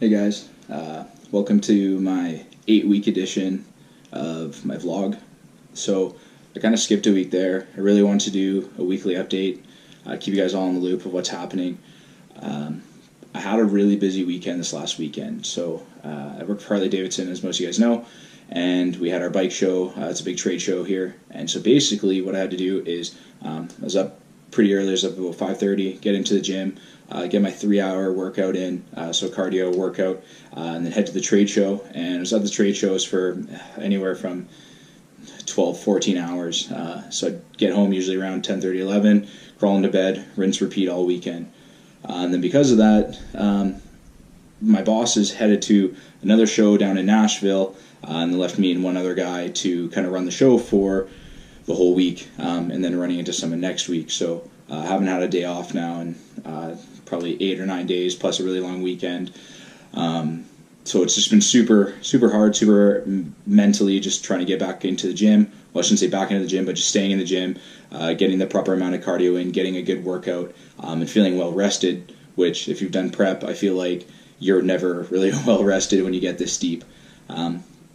Hey guys, welcome to my 8-week edition of my vlog. So I kind of skipped a week there. I really wanted to do a weekly update, keep you guys all in the loop of what's happening. I had a really busy weekend this last weekend. So I worked for Harley Davidson, as most of you guys know, and we had our bike show. It's a big trade show here. And so basically what I had to do is I was up pretty early. I was up about 5:30, get into the gym, get my 3-hour workout in, so cardio workout, and then head to the trade show. And I was at the trade shows for anywhere from 12, 14 hours. So I'd get home usually around 10:30, 11, crawl into bed, rinse, repeat all weekend. And then because of that, my boss is headed to another show down in Nashville, and they left me and one other guy to kind of run the show for the whole week, and then running into Summit next week. So I haven't had a day off now in probably 8 or 9 days, plus a really long weekend. So it's just been super hard, super mentally just trying to get back into the gym. Well, I shouldn't say back into the gym, but just staying in the gym, getting the proper amount of cardio in, getting a good workout, and feeling well rested, which if you've done prep, I feel like you're never really well rested when you get this steep.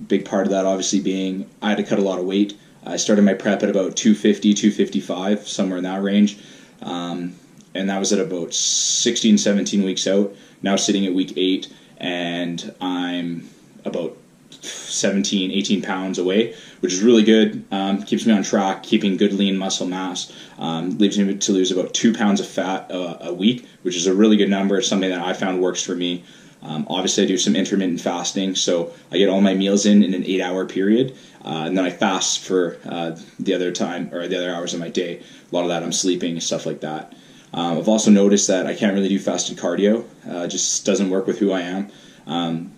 Big part of that obviously being I had to cut a lot of weight. I started my prep at about 250, 255, somewhere in that range. And that was at about 16, 17 weeks out. Now sitting at week 8, and I'm about 17, 18 pounds away, which is really good. Keeps me on track, keeping good lean muscle mass. Leaves me to lose about 2 pounds of fat a week, which is a really good number. It's something that I found works for me. Obviously, I do some intermittent fasting, so I get all my meals in an 8-hour period, and then I fast for the other time or the other hours of my day. A lot of that I'm sleeping and stuff like that. I've also noticed that I can't really do fasted cardio. It just doesn't work with who I am.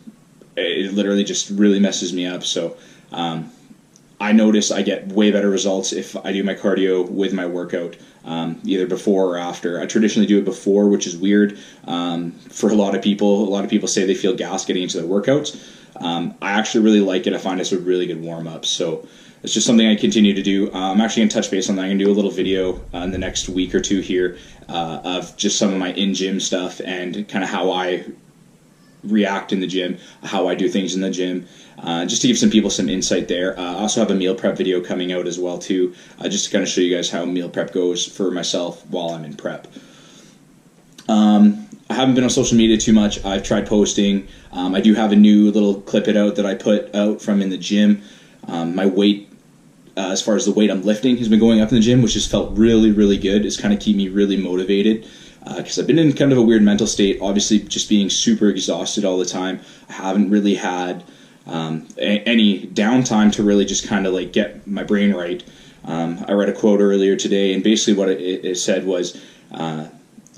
It literally just really messes me up. So I notice I get way better results if I do my cardio with my workout, either before or after. I traditionally do it before, which is weird for a lot of people. A lot of people say they feel gas getting into their workouts. I actually really like it. I find it's a really good warm-up. So it's just something I continue to do. I'm actually going to touch base on that. I'm going to do a little video in the next week or two here of just some of my in-gym stuff and kind of how I react in the gym, how I do things in the gym, just to give some people some insight there. I also have a meal prep video coming out as well too, just to kind of show you guys how meal prep goes for myself while I'm in prep. I haven't been on social media too much. I've tried posting. I do have a new little clip it out that I put out from in the gym. My weight, as far as the weight I'm lifting, has been going up in the gym, which has felt really good. It's kind of keep me really motivated. Because I've been in kind of a weird mental state, obviously just being super exhausted all the time. I haven't really had any downtime to really just kind of like get my brain right. I read a quote earlier today, and basically what it said was,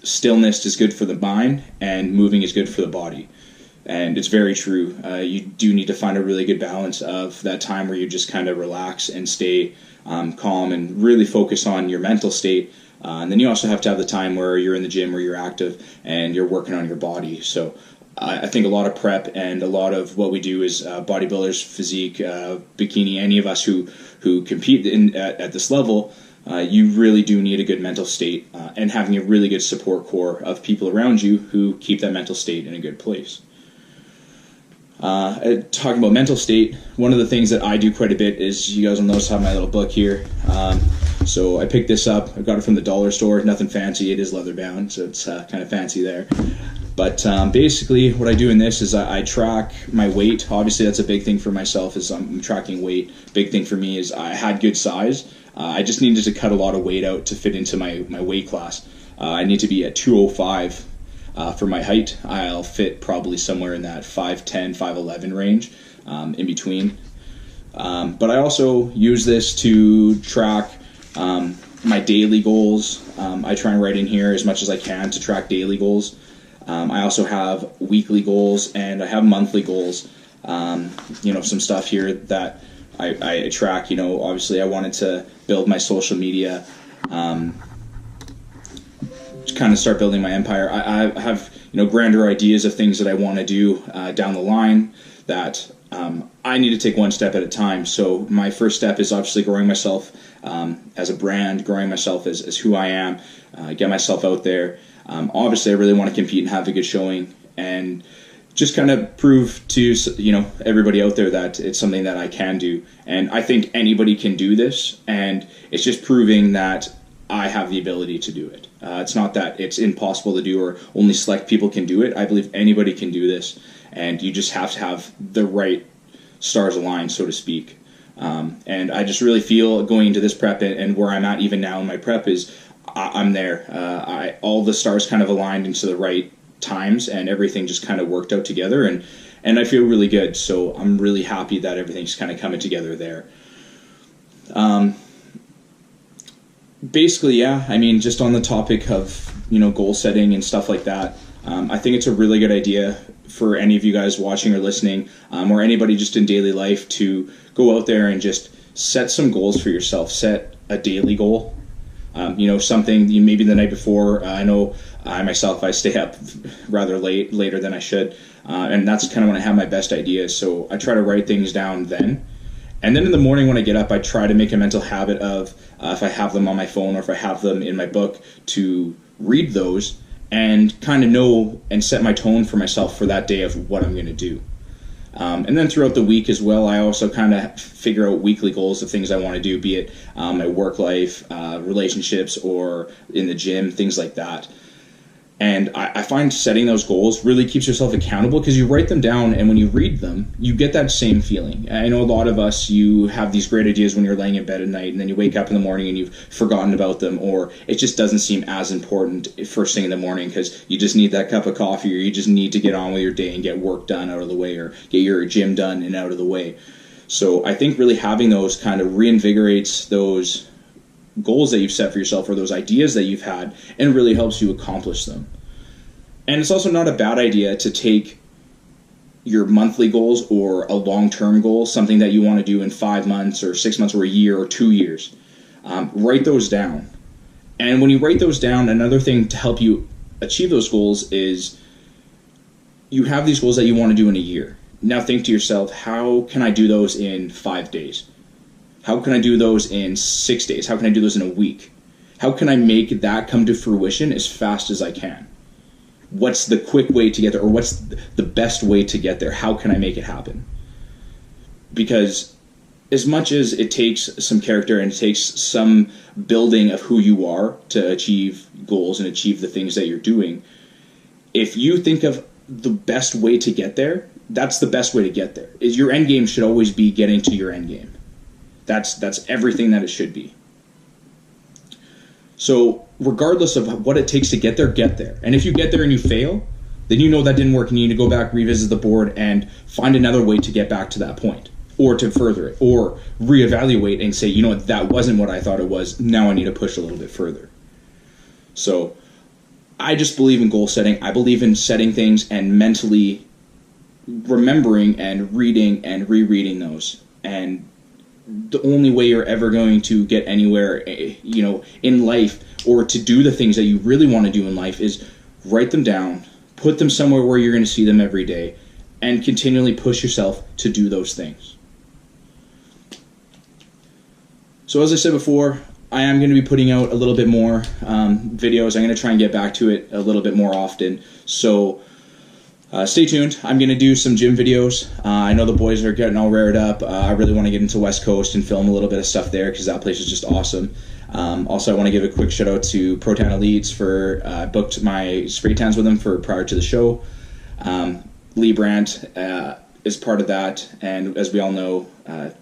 stillness is good for the mind and moving is good for the body. And it's very true. You do need to find a really good balance of that time where you just kind of relax and stay calm and really focus on your mental state. And then you also have to have the time where you're in the gym, where you're active and you're working on your body. So I think a lot of prep and a lot of what we do is bodybuilders, physique, bikini, any of us who compete at this level, you really do need a good mental state and having a really good support core of people around you who keep that mental state in a good place. Talking about mental state, one of the things that I do quite a bit is, you guys will notice I have my little book here. So I picked this up. I got it from the dollar store. Nothing fancy. It is leather bound, so it's kind of fancy there. But basically what I do in this is I track my weight. Obviously that's a big thing for myself, is I'm tracking weight. Big thing for me is I had good size. I just needed to cut a lot of weight out to fit into my weight class. I need to be at 205 for my height. I'll fit probably somewhere in that 5'10", 5'11" range, in between. But I also use this to track my daily goals. I try and write in here as much as I can to track daily goals. I also have weekly goals and I have monthly goals. Some stuff here that I track. Obviously I wanted to build my social media, kind of start building my empire. I have grander ideas of things that I want to do down the line that I need to take one step at a time. So my first step is obviously growing myself as a brand, growing myself as who I am, get myself out there. Obviously, I really want to compete and have a good showing. And just kind of prove to everybody out there that it's something that I can do, and I think anybody can do this, and it's just proving that I have the ability to do it. It's not that it's impossible to do or only select people can do it. I believe anybody can do this, and you just have to have the right stars aligned, so to speak. And I just really feel going into this prep and where I'm at even now in my prep is I'm there. All the stars kind of aligned into the right times, and everything just kind of worked out together, and I feel really good. So I'm really happy that everything's kind of coming together there. Basically, yeah, I mean, just on the topic of, goal setting and stuff like that, I think it's a really good idea for any of you guys watching or listening, or anybody just in daily life, to go out there and just set some goals for yourself. Set a daily goal. Something maybe the night before. I know I myself, I stay up rather later than I should, and that's kind of when I have my best ideas. So I try to write things down then. And then in the morning when I get up, I try to make a mental habit of, if I have them on my phone or if I have them in my book, to read those and kind of know and set my tone for myself for that day of what I'm going to do. And then throughout the week as well, I also kind of figure out weekly goals of things I want to do, be it my work life, relationships, or in the gym, things like that. And I find setting those goals really keeps yourself accountable, because you write them down, and when you read them, you get that same feeling. I know a lot of us, you have these great ideas when you're laying in bed at night, and then you wake up in the morning and you've forgotten about them, or it just doesn't seem as important first thing in the morning because you just need that cup of coffee, or you just need to get on with your day and get work done out of the way, or get your gym done and out of the way. So I think really having those kind of reinvigorates those goals that you've set for yourself, or those ideas that you've had, and really helps you accomplish them. And it's also not a bad idea to take your monthly goals or a long-term goal, something that you want to do in 5 months or 6 months or a year or 2 years. Write those down. And when you write those down, another thing to help you achieve those goals is you have these goals that you want to do in a year. Now think to yourself, how can I do those in 5 days? How can I do those in 6 days? How can I do those in a week? How can I make that come to fruition as fast as I can? What's the quick way to get there, or what's the best way to get there? How can I make it happen? Because as much as it takes some character and it takes some building of who you are to achieve goals and achieve the things that you're doing, if you think of the best way to get there, that's the best way to get there. Is your end game should always be getting to your end game. That's everything that it should be. So regardless of what it takes to get there, get there. And if you get there and you fail, then you know that didn't work and you need to go back, revisit the board, and find another way to get back to that point, or to further it, or reevaluate and say, what, that wasn't what I thought it was. Now I need to push a little bit further. So I just believe in goal setting. I believe in setting things and mentally remembering and reading and rereading those. And the only way you're ever going to get anywhere, in life, or to do the things that you really want to do in life, is write them down, put them somewhere where you're going to see them every day, and continually push yourself to do those things. So as I said before, I am going to be putting out a little bit more videos. I'm going to try and get back to it a little bit more often. So stay tuned. I'm going to do some gym videos. I know the boys are getting all rared up. I really want to get into West Coast and film a little bit of stuff there, because that place is just awesome. Also, I want to give a quick shout out to Protan Elites for booked my spray tans with them for prior to the show. Lee Brandt is part of that, and as we all know,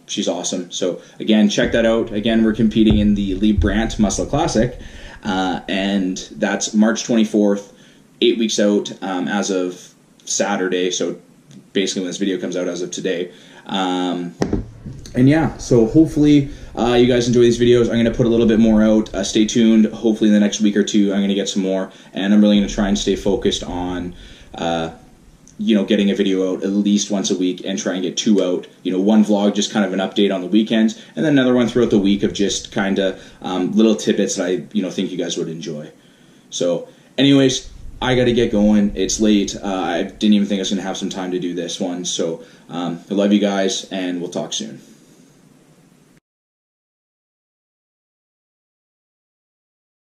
she's awesome. So again, check that out. Again, we're competing in the Lee Brandt Muscle Classic, and that's March 24th, 8 weeks out as of Saturday, so basically when this video comes out as of today. And yeah, so hopefully you guys enjoy these videos. I'm going to put a little bit more out. Stay tuned. Hopefully in the next week or two I'm going to get some more, and I'm really going to try and stay focused on getting a video out at least once a week, and try and get 2 out. One vlog, just kind of an update on the weekends, and then another one throughout the week of just kind of little tidbits that I think you guys would enjoy. So anyways, I got to get going. It's late. I didn't even think I was going to have some time to do this one. So I love you guys, and we'll talk soon.